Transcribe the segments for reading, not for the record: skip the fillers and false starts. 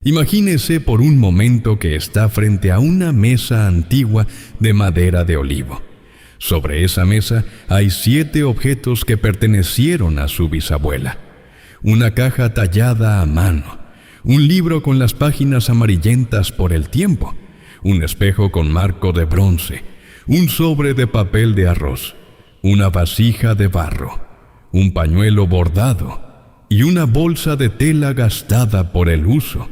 Imagínese por un momento que está frente a una mesa antigua de madera de olivo. Sobre esa mesa hay 7 objetos que pertenecieron a su bisabuela. Una caja tallada a mano, un libro con las páginas amarillentas por el tiempo, un espejo con marco de bronce, un sobre de papel de arroz, una vasija de barro, un pañuelo bordado y una bolsa de tela gastada por el uso.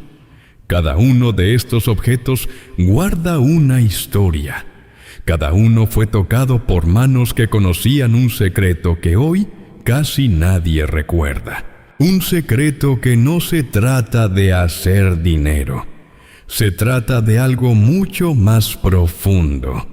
Cada uno de estos objetos guarda una historia. Cada uno fue tocado por manos que conocían un secreto que hoy casi nadie recuerda. Un secreto que no se trata de hacer dinero. Se trata de algo mucho más profundo.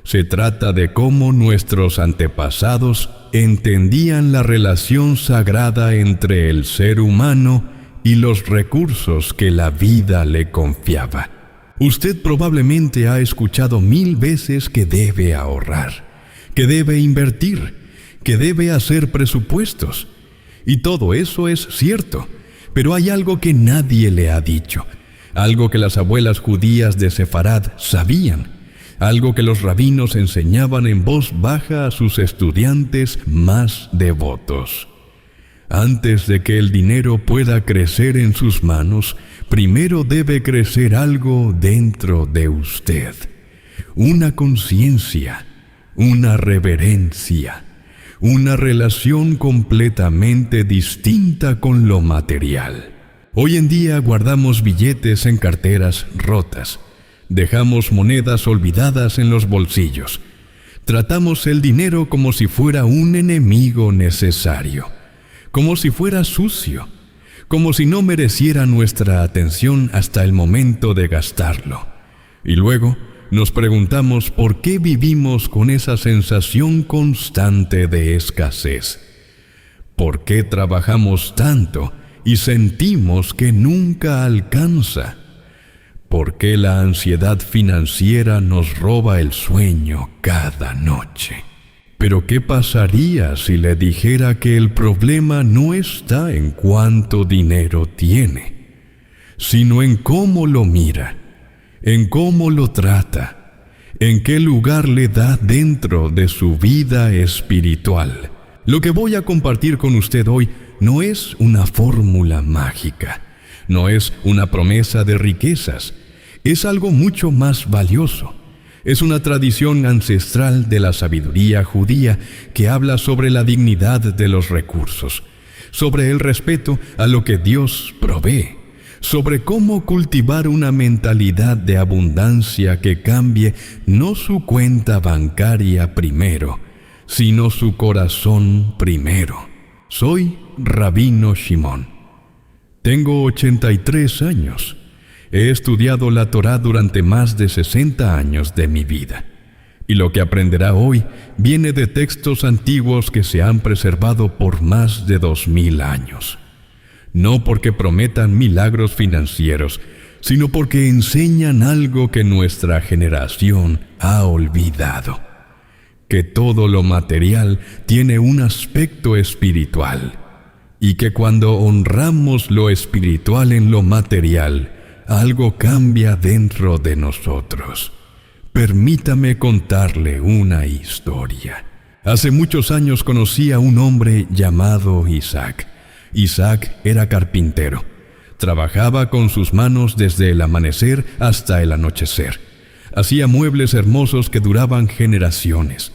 Se trata de cómo nuestros antepasados entendían la relación sagrada entre el ser humano y los recursos que la vida le confiaba. Usted probablemente ha escuchado 1000 veces que debe ahorrar, que debe invertir, que debe hacer presupuestos. Y todo eso es cierto, pero hay algo que nadie le ha dicho, algo que las abuelas judías de Sefarad sabían, algo que los rabinos enseñaban en voz baja a sus estudiantes más devotos. Antes de que el dinero pueda crecer en sus manos, primero debe crecer algo dentro de usted. Una conciencia, una reverencia, una relación completamente distinta con lo material. Hoy en día guardamos billetes en carteras rotas. Dejamos monedas olvidadas en los bolsillos. Tratamos el dinero como si fuera un enemigo necesario, como si fuera sucio, como si no mereciera nuestra atención hasta el momento de gastarlo. Y luego nos preguntamos por qué vivimos con esa sensación constante de escasez. ¿Por qué trabajamos tanto y sentimos que nunca alcanza? ¿Por qué la ansiedad financiera nos roba el sueño cada noche? Pero ¿qué pasaría si le dijera que el problema no está en cuánto dinero tiene, sino en cómo lo mira, en cómo lo trata, en qué lugar le da dentro de su vida espiritual? Lo que voy a compartir con usted hoy no es una fórmula mágica, no es una promesa de riquezas, es algo mucho más valioso. Es una tradición ancestral de la sabiduría judía que habla sobre la dignidad de los recursos, sobre el respeto a lo que Dios provee, sobre cómo cultivar una mentalidad de abundancia que cambie no su cuenta bancaria primero, sino su corazón primero. Soy Rabino Shimon. Tengo 83 años. He estudiado la Torá durante más de 60 años de mi vida. Y lo que aprenderá hoy viene de textos antiguos que se han preservado por más de 2000 años. No porque prometan milagros financieros, sino porque enseñan algo que nuestra generación ha olvidado: que todo lo material tiene un aspecto espiritual, y que cuando honramos lo espiritual en lo material, algo cambia dentro de nosotros. Permítame contarle una historia. Hace muchos años conocí a un hombre llamado Isaac. Isaac era carpintero. Trabajaba con sus manos desde el amanecer hasta el anochecer. Hacía muebles hermosos que duraban generaciones.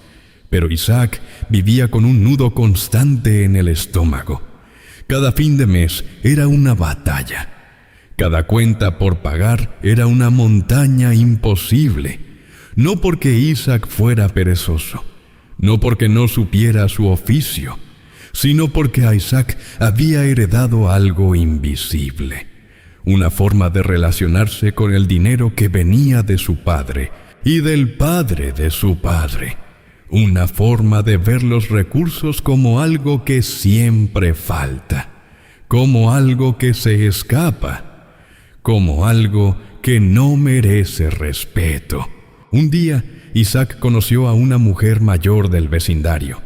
Pero Isaac vivía con un nudo constante en el estómago. Cada fin de mes era una batalla. Cada cuenta por pagar era una montaña imposible. No porque Isaac fuera perezoso, no porque no supiera su oficio, sino porque Isaac había heredado algo invisible, una forma de relacionarse con el dinero que venía de su padre y del padre de su padre, una forma de ver los recursos como algo que siempre falta, como algo que se escapa, como algo que no merece respeto. Un día, Isaac conoció a una mujer mayor del vecindario.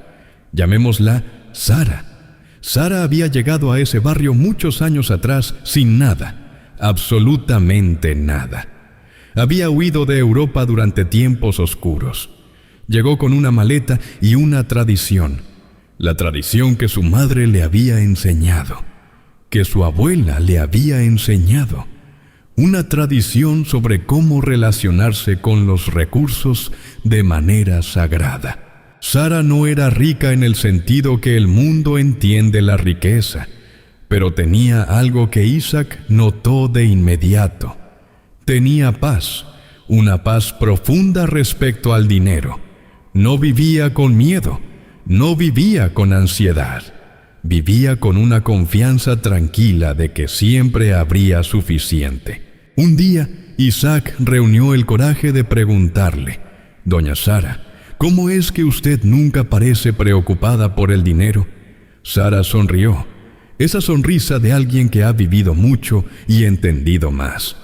Llamémosla Sara. Sara había llegado a ese barrio muchos años atrás sin nada. absolutamente nada. Había huido de Europa durante tiempos oscuros. Llegó con una maleta y una tradición, la tradición que su madre le había enseñado, que su abuela le había enseñado, una tradición sobre cómo relacionarse con los recursos de manera sagrada. Sara no era rica en el sentido que el mundo entiende la riqueza, pero tenía algo que Isaac notó de inmediato. Tenía paz, una paz profunda respecto al dinero. No vivía con miedo, no vivía con ansiedad. Vivía con una confianza tranquila de que siempre habría suficiente. Un día, Isaac reunió el coraje de preguntarle: «Doña Sara, ¿cómo es que usted nunca parece preocupada por el dinero?». Sara sonrió, esa sonrisa de alguien que ha vivido mucho y entendido más,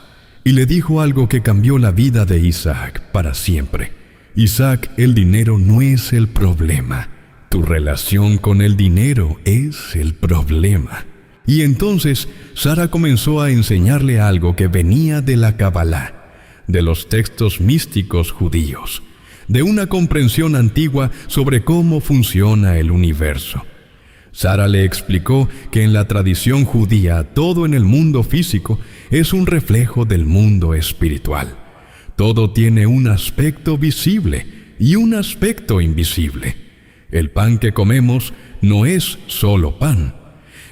y le dijo algo que cambió la vida de Isaac para siempre. «Isaac, el dinero no es el problema. Tu relación con el dinero es el problema». Y entonces Sara comenzó a enseñarle algo que venía de la Kabbalah, de los textos místicos judíos, de una comprensión antigua sobre cómo funciona el universo. Sara le explicó que en la tradición judía todo en el mundo físico es un reflejo del mundo espiritual. Todo tiene un aspecto visible y un aspecto invisible. El pan que comemos no es solo pan,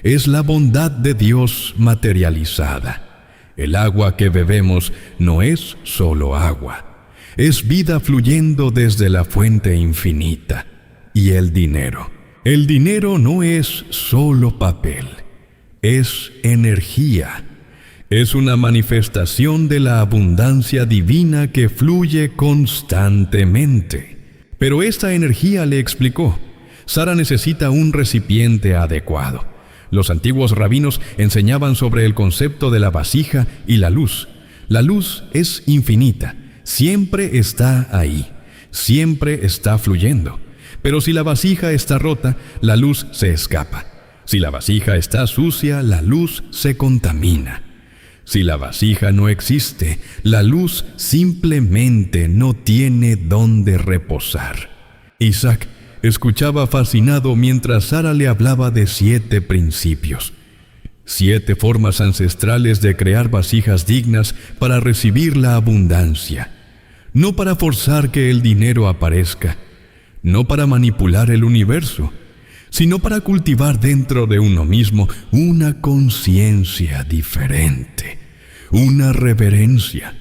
es la bondad de Dios materializada. El agua que bebemos no es solo agua, es vida fluyendo desde la fuente infinita. Y el dinero no es solo papel, es energía. Es una manifestación de la abundancia divina que fluye constantemente. Pero esta energía, le explicó, Sara necesita un recipiente adecuado. Los antiguos rabinos enseñaban sobre el concepto de la vasija y la luz. La luz es infinita, siempre está ahí, siempre está fluyendo. Pero si la vasija está rota, la luz se escapa. Si la vasija está sucia, la luz se contamina. Si la vasija no existe, la luz simplemente no tiene dónde reposar. Isaac escuchaba fascinado mientras Sara le hablaba de 7 principios, 7 formas ancestrales de crear vasijas dignas para recibir la abundancia, no para forzar que el dinero aparezca, no para manipular el universo, sino para cultivar dentro de uno mismo una conciencia diferente, una reverencia,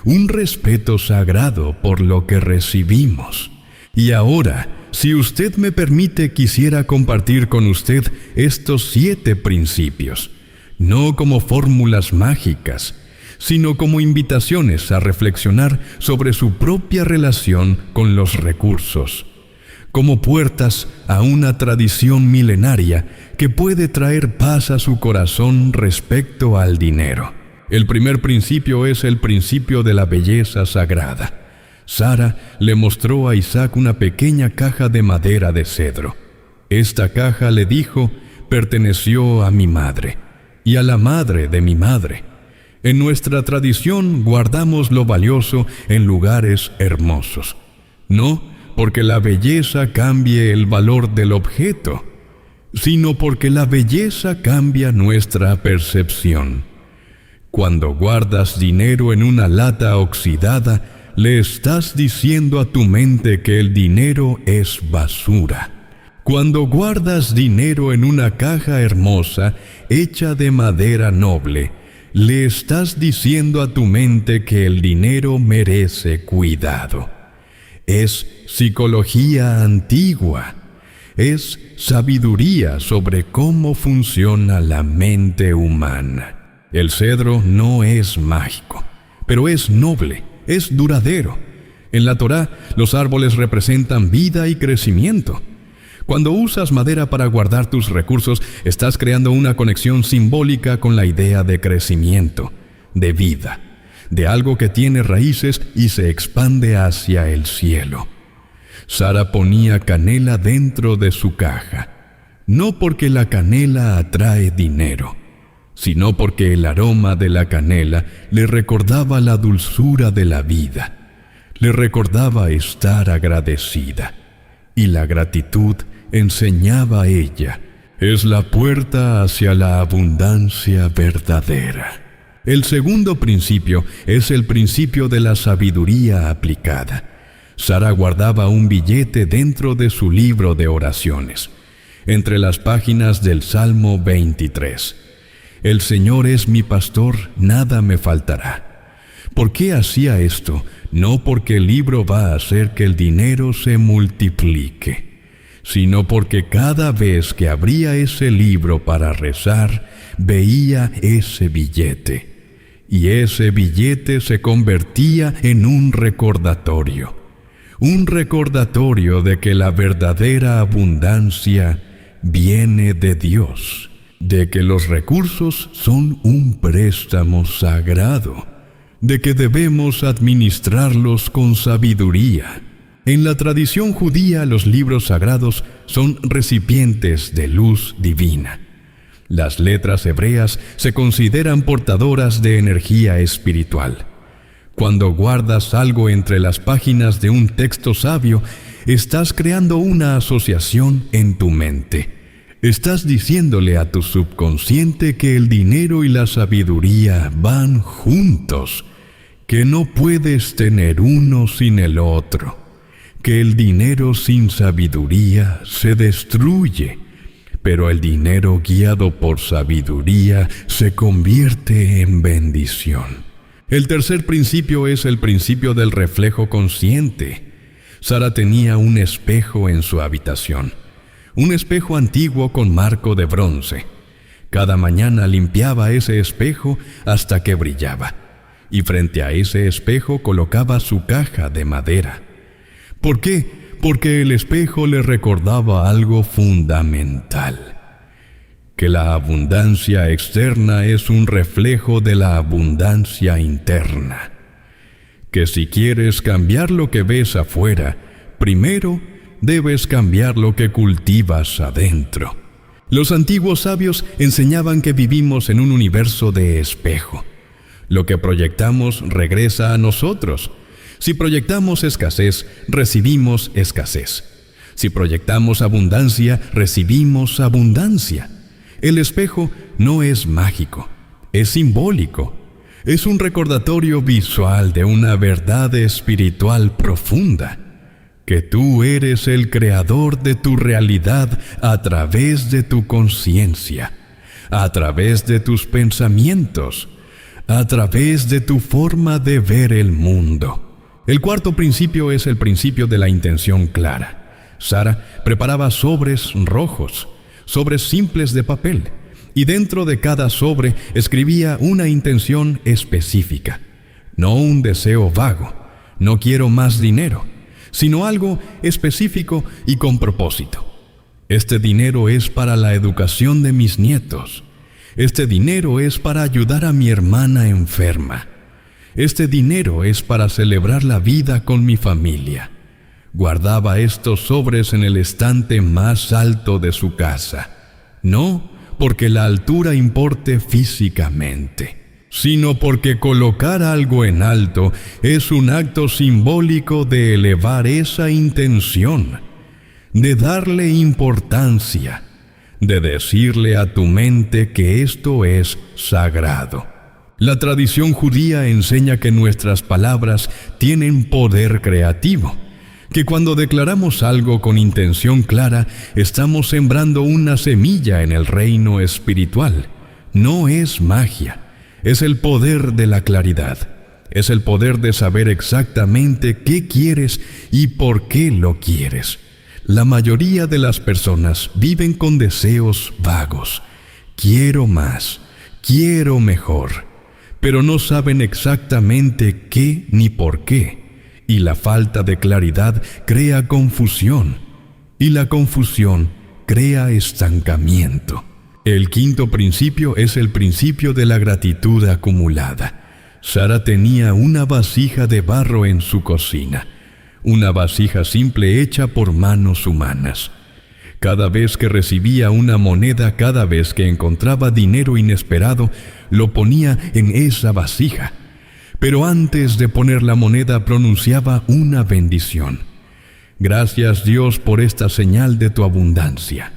un respeto sagrado por lo que recibimos. Y ahora, si usted me permite, quisiera compartir con usted estos 7 principios, no como fórmulas mágicas, sino como invitaciones a reflexionar sobre su propia relación con los recursos, como puertas a una tradición milenaria que puede traer paz a su corazón respecto al dinero. El primer principio es el principio de la belleza sagrada. Sara le mostró a Isaac una pequeña caja de madera de cedro. Esta caja, le dijo, perteneció a mi madre y a la madre de mi madre. En nuestra tradición guardamos lo valioso en lugares hermosos, no porque la belleza cambie el valor del objeto, sino porque la belleza cambia nuestra percepción. Cuando guardas dinero en una lata oxidada, le estás diciendo a tu mente que el dinero es basura. Cuando guardas dinero en una caja hermosa, hecha de madera noble, le estás diciendo a tu mente que el dinero merece cuidado. Es psicología antigua, es sabiduría sobre cómo funciona la mente humana. El cedro no es mágico, pero es noble, es duradero. En la Torá, los árboles representan vida y crecimiento. Cuando usas madera para guardar tus recursos, estás creando una conexión simbólica con la idea de crecimiento, de vida, de algo que tiene raíces y se expande hacia el cielo. Sara ponía canela dentro de su caja, no porque la canela atrae dinero, sino porque el aroma de la canela le recordaba la dulzura de la vida, le recordaba estar agradecida, y la gratitud, enseñaba ella, es la puerta hacia la abundancia verdadera. El segundo principio es el principio de la sabiduría aplicada. Sara guardaba un billete dentro de su libro de oraciones, entre las páginas del Salmo 23. El Señor es mi pastor, nada me faltará. ¿Por qué hacía esto? No porque el libro va a hacer que el dinero se multiplique, sino porque cada vez que abría ese libro para rezar, veía ese billete. Y ese billete se convertía en un recordatorio de que la verdadera abundancia viene de Dios, de que los recursos son un préstamo sagrado, de que debemos administrarlos con sabiduría. En la tradición judía, los libros sagrados son recipientes de luz divina. Las letras hebreas se consideran portadoras de energía espiritual. Cuando guardas algo entre las páginas de un texto sabio, estás creando una asociación en tu mente. Estás diciéndole a tu subconsciente que el dinero y la sabiduría van juntos, que no puedes tener uno sin el otro, que el dinero sin sabiduría se destruye, pero el dinero guiado por sabiduría se convierte en bendición. El tercer principio es el principio del reflejo consciente. Sara tenía un espejo en su habitación, un espejo antiguo con marco de bronce. Cada mañana limpiaba ese espejo hasta que brillaba, y frente a ese espejo colocaba su caja de madera. ¿Por qué? Porque el espejo le recordaba algo fundamental: que la abundancia externa es un reflejo de la abundancia interna. Que si quieres cambiar lo que ves afuera, primero debes cambiar lo que cultivas adentro. Los antiguos sabios enseñaban que vivimos en un universo de espejo. Lo que proyectamos regresa a nosotros. Si proyectamos escasez, recibimos escasez. Si proyectamos abundancia, recibimos abundancia. El espejo no es mágico, es simbólico. Es un recordatorio visual de una verdad espiritual profunda, que tú eres el creador de tu realidad a través de tu conciencia, a través de tus pensamientos, a través de tu forma de ver el mundo. El cuarto principio es el principio de la intención clara. Sara preparaba sobres rojos, sobres simples de papel, y dentro de cada sobre escribía una intención específica. No un deseo vago, no quiero más dinero, sino algo específico y con propósito. Este dinero es para la educación de mis nietos. Este dinero es para ayudar a mi hermana enferma. Este dinero es para celebrar la vida con mi familia. Guardaba estos sobres en el estante más alto de su casa, no porque la altura importe físicamente, sino porque colocar algo en alto es un acto simbólico de elevar esa intención, de darle importancia, de decirle a tu mente que esto es sagrado. La tradición judía enseña que nuestras palabras tienen poder creativo, que cuando declaramos algo con intención clara, estamos sembrando una semilla en el reino espiritual. No es magia, es el poder de la claridad, es el poder de saber exactamente qué quieres y por qué lo quieres. La mayoría de las personas viven con deseos vagos. Quiero más, quiero mejor, pero no saben exactamente qué ni por qué, y la falta de claridad crea confusión, y la confusión crea estancamiento. El quinto principio es el principio de la gratitud acumulada. Sara tenía una vasija de barro en su cocina, una vasija simple hecha por manos humanas. Cada vez que recibía una moneda, cada vez que encontraba dinero inesperado, lo ponía en esa vasija. Pero antes de poner la moneda pronunciaba una bendición. Gracias, Dios, por esta señal de tu abundancia.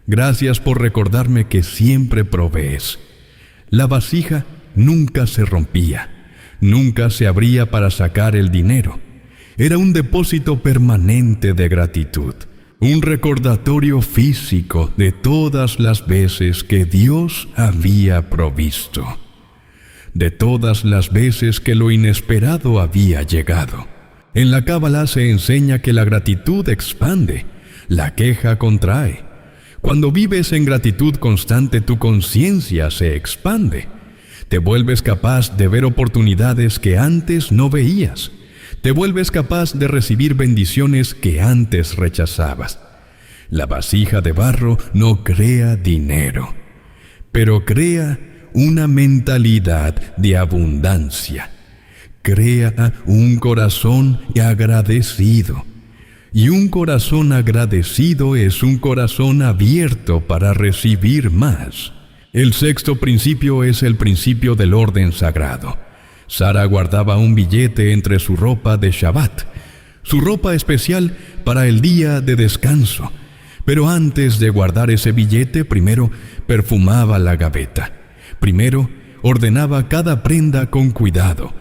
Gracias por recordarme que siempre provees. La vasija nunca se rompía, nunca se abría para sacar el dinero. Era un depósito permanente de gratitud, un recordatorio físico de todas las veces que Dios había provisto, de todas las veces que lo inesperado había llegado. En la Cábala se enseña que la gratitud expande, la queja contrae. Cuando vives en gratitud constante, tu conciencia se expande. Te vuelves capaz de ver oportunidades que antes no veías. Te vuelves capaz de recibir bendiciones que antes rechazabas. La vasija de barro no crea dinero, pero crea una mentalidad de abundancia. Crea un corazón agradecido. Y un corazón agradecido es un corazón abierto para recibir más. El sexto principio es el principio del orden sagrado. Sara guardaba un billete entre su ropa de Shabbat, su ropa especial para el día de descanso. Pero antes de guardar ese billete, primero perfumaba la gaveta. Primero ordenaba cada prenda con cuidado.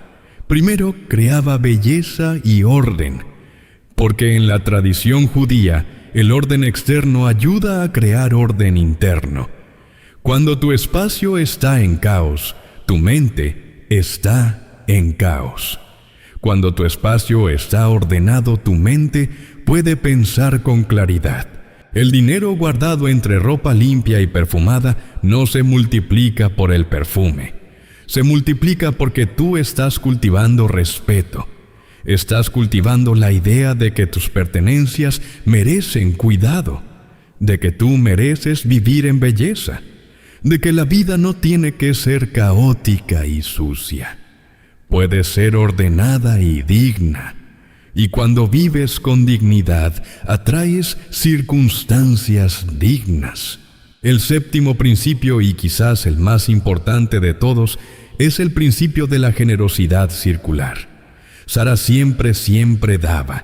Primero creaba belleza y orden. Porque en la tradición judía, el orden externo ayuda a crear orden interno. Cuando tu espacio está en caos, tu mente está en caos. Cuando tu espacio está ordenado, tu mente puede pensar con claridad. El dinero guardado entre ropa limpia y perfumada no se multiplica por el perfume. Se multiplica porque tú estás cultivando respeto. Estás cultivando la idea de que tus pertenencias merecen cuidado, de que tú mereces vivir en belleza, de que la vida no tiene que ser caótica y sucia. Puede ser ordenada y digna. Y cuando vives con dignidad, atraes circunstancias dignas. El séptimo principio, y quizás el más importante de todos, es el principio de la generosidad circular. Sara siempre daba.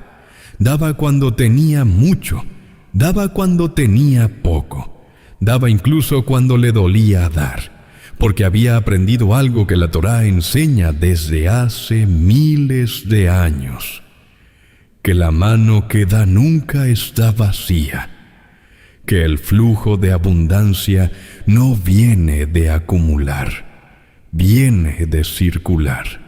Daba cuando tenía mucho, daba cuando tenía poco, daba incluso cuando le dolía dar, porque había aprendido algo que la Torá enseña desde hace miles de años: que la mano que da nunca está vacía, que el flujo de abundancia no viene de acumular, viene de circular.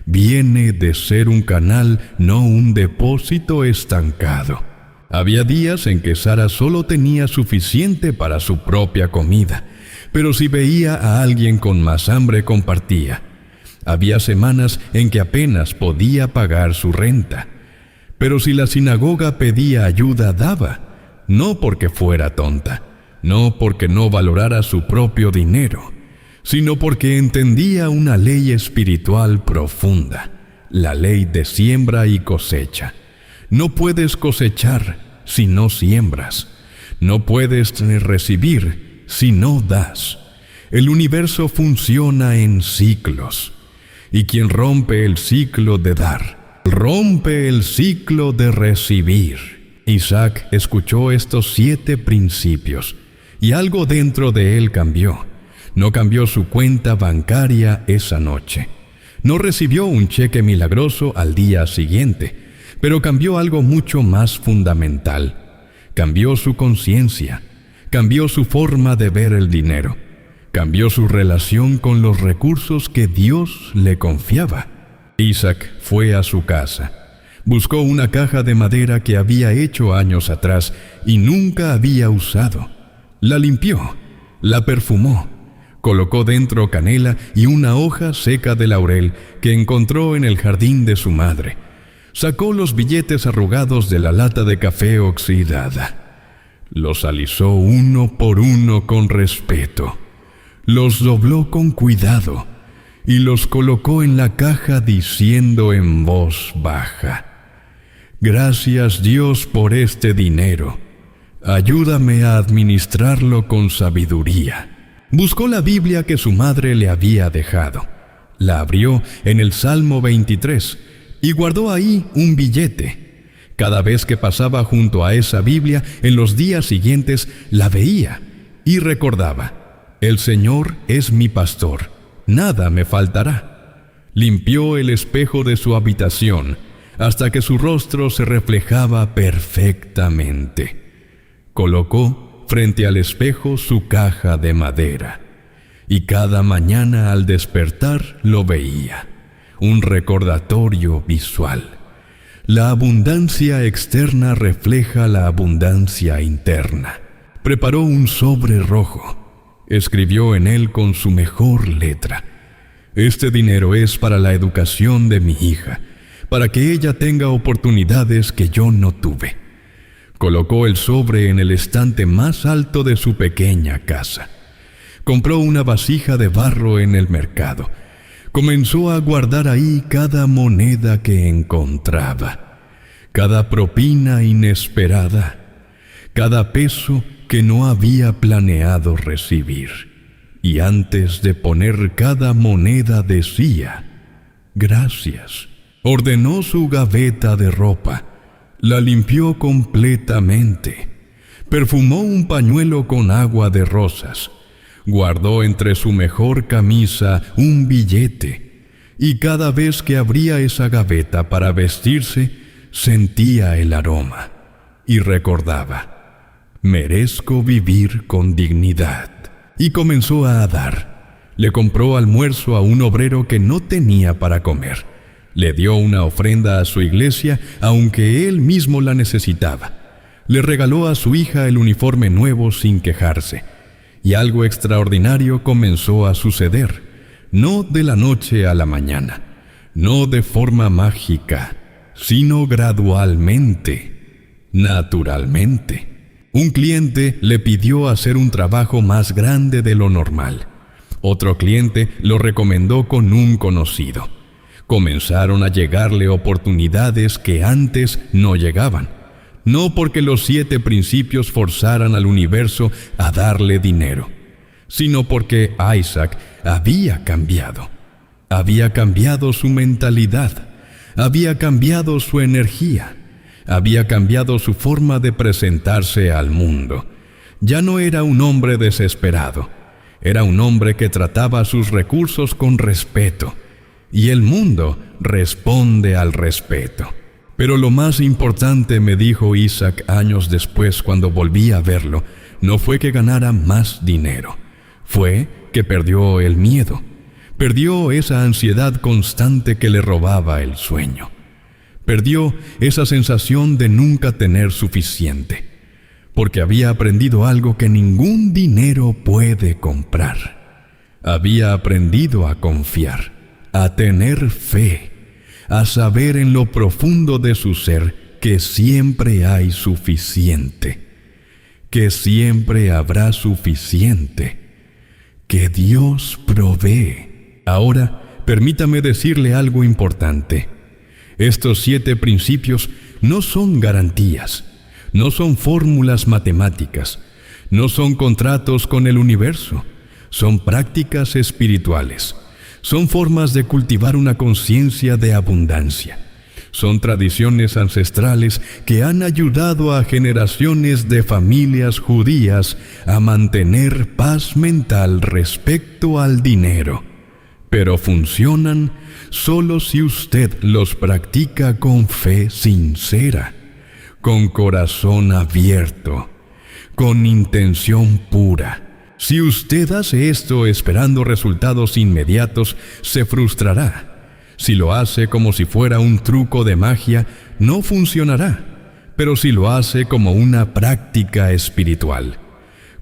Viene de ser un canal, no un depósito estancado. Había días en que Sara solo tenía suficiente para su propia comida, pero si veía a alguien con más hambre, compartía. Había semanas en que apenas podía pagar su renta, pero si la sinagoga pedía ayuda, daba, no porque fuera tonta, no porque no valorara su propio dinero, sino porque entendía una ley espiritual profunda, la ley de siembra y cosecha. No puedes cosechar si no siembras. No puedes recibir si no das. El universo funciona en ciclos, y quien rompe el ciclo de dar, rompe el ciclo de recibir. Isaac escuchó estos 7 principios, y algo dentro de él cambió. No cambió su cuenta bancaria esa noche. No recibió un cheque milagroso al día siguiente, pero cambió algo mucho más fundamental. Cambió su conciencia, cambió su forma de ver el dinero, cambió su relación con los recursos que Dios le confiaba. Isaac fue a su casa. Buscó una caja de madera que había hecho años atrás y nunca había usado. La limpió, la perfumó. Colocó dentro canela y una hoja seca de laurel que encontró en el jardín de su madre. Sacó los billetes arrugados de la lata de café oxidada. Los alisó uno por uno con respeto. Los dobló con cuidado y los colocó en la caja diciendo en voz baja: «Gracias, Dios, por este dinero. Ayúdame a administrarlo con sabiduría. Buscó la Biblia que su madre le había dejado. La abrió en el Salmo 23 y guardó ahí un billete. Cada vez que pasaba junto a esa Biblia, en los días siguientes la veía y recordaba: el Señor es mi pastor, nada me faltará. Limpió el espejo de su habitación hasta que su rostro se reflejaba perfectamente. Colocó frente al espejo su caja de madera y cada mañana al despertar lo veía, un recordatorio visual. La abundancia externa refleja la abundancia interna. Preparó un sobre rojo. Escribió en él con su mejor letra: este dinero es para la educación de mi hija, para que ella tenga oportunidades que yo no tuve. Colocó el sobre en el estante más alto de su pequeña casa. Compró una vasija de barro en el mercado. Comenzó a guardar ahí cada moneda que encontraba, cada propina inesperada, cada peso que no había planeado recibir. Y antes de poner cada moneda decía: gracias. Ordenó su gaveta de ropa. La limpió completamente. Perfumó un pañuelo con agua de rosas. Guardó entre su mejor camisa un billete. Y cada vez que abría esa gaveta para vestirse, sentía el aroma. Y recordaba: merezco vivir con dignidad. Y comenzó a dar. Le compró almuerzo a un obrero que no tenía para comer. Le dio una ofrenda a su iglesia, aunque él mismo la necesitaba. Le regaló a su hija el uniforme nuevo sin quejarse. Y algo extraordinario comenzó a suceder, no de la noche a la mañana, no de forma mágica, sino gradualmente, naturalmente. Un cliente le pidió hacer un trabajo más grande de lo normal. Otro cliente lo recomendó con un conocido. Comenzaron a llegarle oportunidades que antes no llegaban, no porque los 7 principios forzaran al universo a darle dinero, sino porque Isaac había cambiado su mentalidad, había cambiado su energía, había cambiado su forma de presentarse al mundo. Ya no era un hombre desesperado, era un hombre que trataba sus recursos con respeto. Y el mundo responde al respeto. Pero lo más importante, me dijo Isaac años después cuando volví a verlo, no fue que ganara más dinero. Fue que perdió el miedo. Perdió esa ansiedad constante que le robaba el sueño. Perdió esa sensación de nunca tener suficiente. Porque había aprendido algo que ningún dinero puede comprar. Había aprendido a confiar, a tener fe, a saber en lo profundo de su ser que siempre hay suficiente, que siempre habrá suficiente, que Dios provee. Ahora, permítame decirle algo importante. Estos 7 principios no son garantías, no son fórmulas matemáticas, no son contratos con el universo, son prácticas espirituales. Son formas de cultivar una conciencia de abundancia. Son tradiciones ancestrales que han ayudado a generaciones de familias judías a mantener paz mental respecto al dinero. Pero funcionan solo si usted los practica con fe sincera, con corazón abierto, con intención pura. Si usted hace esto esperando resultados inmediatos, se frustrará. Si lo hace como si fuera un truco de magia, no funcionará. Pero si lo hace como una práctica espiritual,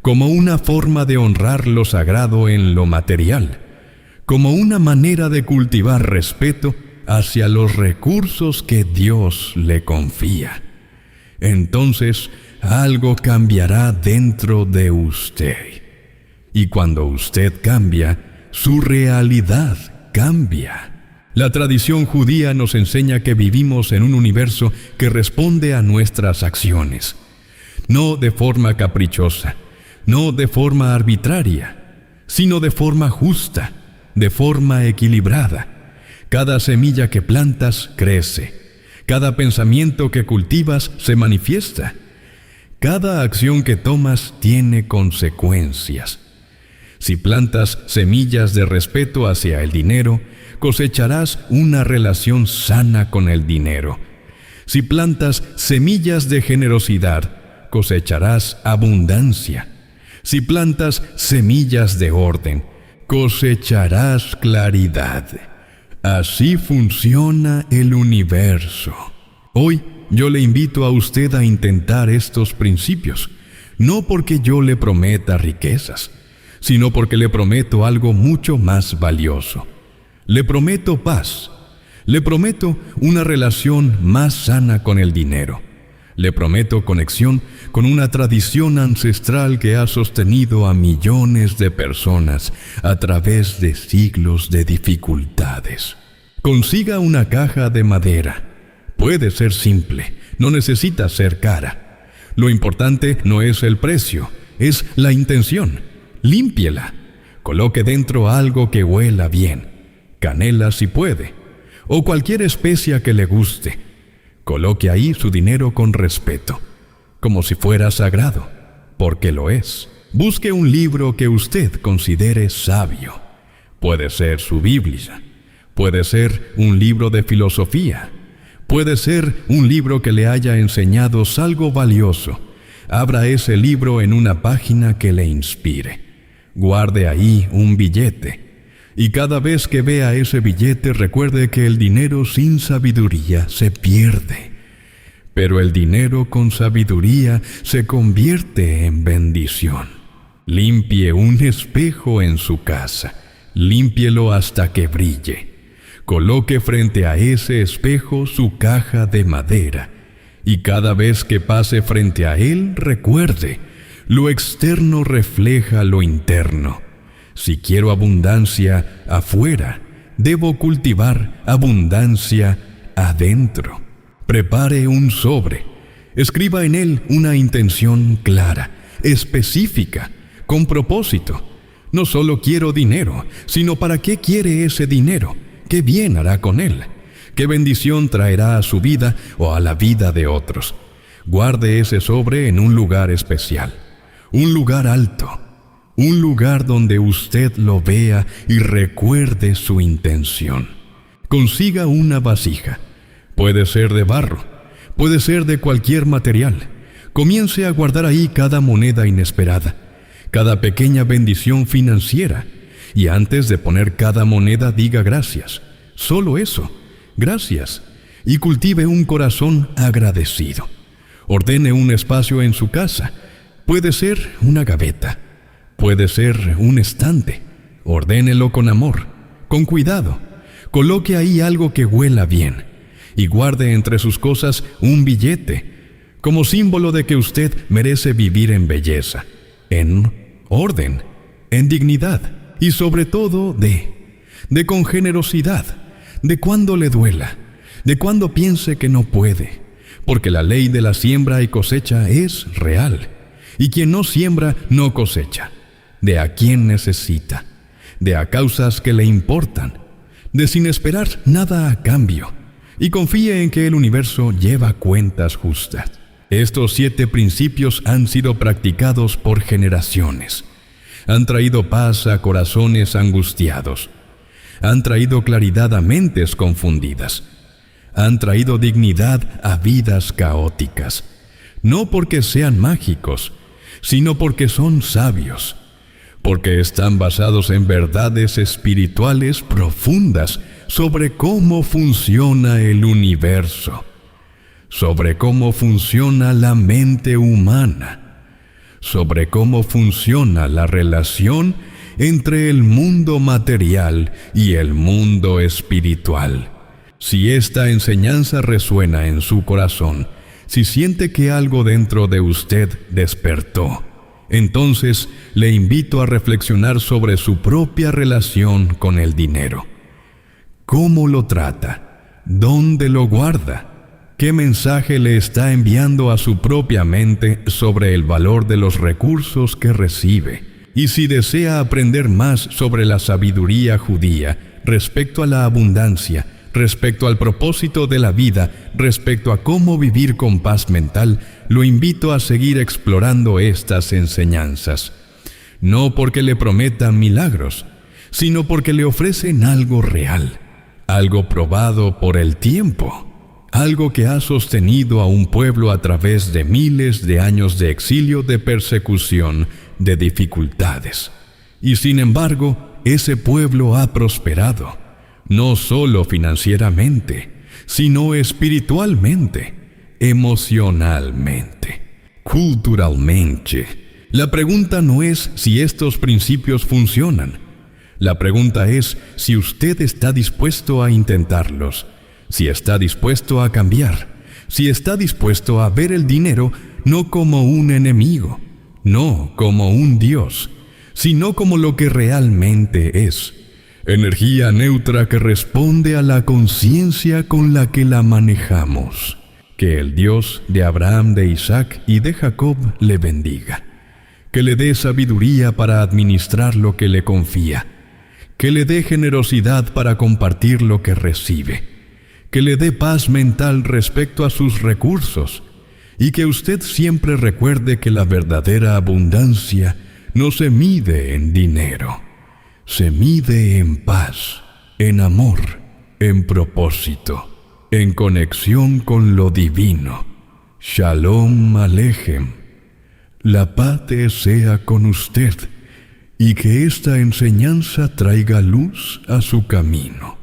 como una forma de honrar lo sagrado en lo material, como una manera de cultivar respeto hacia los recursos que Dios le confía, entonces algo cambiará dentro de usted. Y cuando usted cambia, su realidad cambia. La tradición judía nos enseña que vivimos en un universo que responde a nuestras acciones. no de forma caprichosa, no de forma arbitraria, sino de forma justa, de forma equilibrada. Cada semilla que plantas crece, cada pensamiento que cultivas se manifiesta, cada acción que tomas tiene consecuencias. Si plantas semillas de respeto hacia el dinero, cosecharás una relación sana con el dinero. Si plantas semillas de generosidad, cosecharás abundancia. Si plantas semillas de orden, cosecharás claridad. Así funciona el universo. Hoy yo le invito a usted a intentar estos principios, no porque yo le prometa riquezas, sino porque le prometo algo mucho más valioso. Le prometo paz. Le prometo una relación más sana con el dinero. Le prometo conexión con una tradición ancestral que ha sostenido a millones de personas a través de siglos de dificultades. Consiga una caja de madera. Puede ser simple, no necesita ser cara. Lo importante no es el precio, es la intención. Límpiela. Coloque dentro algo que huela bien. Canela si puede, o cualquier especia que le guste. Coloque ahí su dinero con respeto, como si fuera sagrado, porque lo es. Busque un libro que usted considere sabio. Puede ser su Biblia, puede ser un libro de filosofía, puede ser un libro que le haya enseñado algo valioso. Abra ese libro en una página que le inspire. Guarde ahí un billete. Y cada vez que vea ese billete, recuerde que el dinero sin sabiduría se pierde. Pero el dinero con sabiduría se convierte en bendición. Limpie un espejo en su casa. Límpielo hasta que brille. Coloque frente a ese espejo su caja de madera. Y cada vez que pase frente a él, recuerde, lo externo refleja lo interno. Si quiero abundancia afuera, debo cultivar abundancia adentro. Prepare un sobre. Escriba en él una intención clara, específica, con propósito. No solo quiero dinero, sino para qué quiere ese dinero, qué bien hará con él, qué bendición traerá a su vida o a la vida de otros. Guarde ese sobre en un lugar especial, un lugar alto. Un lugar donde usted lo vea y recuerde su intención. Consiga una vasija. Puede ser de barro, puede ser de cualquier material. Comience a guardar ahí cada moneda inesperada, cada pequeña bendición financiera. Y antes de poner cada moneda, diga gracias. Solo eso, gracias. Y cultive un corazón agradecido. Ordene un espacio en su casa. Puede ser una gaveta. Puede ser un estante. Ordénelo con amor, con cuidado. Coloque ahí algo que huela bien y guarde entre sus cosas un billete, como símbolo de que usted merece vivir en belleza, en orden, en dignidad y sobre todo de con generosidad, de cuando le duela, de cuando piense que no puede, porque la ley de la siembra y cosecha es real, y quien no siembra no cosecha. De a quien necesita, de a causas que le importan, de sin esperar nada a cambio, y confíe en que el universo lleva cuentas justas. Estos 7 principios han sido practicados por generaciones. Han traído paz a corazones angustiados. Han traído claridad a mentes confundidas. Han traído dignidad a vidas caóticas. No porque sean mágicos, sino porque son sabios. Porque están basados en verdades espirituales profundas sobre cómo funciona el universo, sobre cómo funciona la mente humana, sobre cómo funciona la relación entre el mundo material y el mundo espiritual. Si esta enseñanza resuena en su corazón, si siente que algo dentro de usted despertó, entonces le invito a reflexionar sobre su propia relación con el dinero. ¿Cómo lo trata? ¿Dónde lo guarda? ¿Qué mensaje le está enviando a su propia mente sobre el valor de los recursos que recibe? Y si desea aprender más sobre la sabiduría judía respecto a la abundancia, respecto al propósito de la vida, respecto a cómo vivir con paz mental, lo invito a seguir explorando estas enseñanzas. No porque le prometan milagros, sino porque le ofrecen algo real, algo probado por el tiempo, algo que ha sostenido a un pueblo a través de miles de años de exilio, de persecución, de dificultades. Y sin embargo, ese pueblo ha prosperado, no solo financieramente, sino espiritualmente, emocionalmente, culturalmente. La pregunta no es si estos principios funcionan. La pregunta es si usted está dispuesto a intentarlos, si está dispuesto a cambiar, si está dispuesto a ver el dinero no como un enemigo, no como un Dios, sino como lo que realmente es. Energía neutra que responde a la conciencia con la que la manejamos. Que el Dios de Abraham, de Isaac y de Jacob le bendiga. Que le dé sabiduría para administrar lo que le confía. Que le dé generosidad para compartir lo que recibe. Que le dé paz mental respecto a sus recursos. Y que usted siempre recuerde que la verdadera abundancia no se mide en dinero. Se mide en paz, en amor, en propósito, en conexión con lo divino. Shalom Aleichem. La paz sea con usted y que esta enseñanza traiga luz a su camino.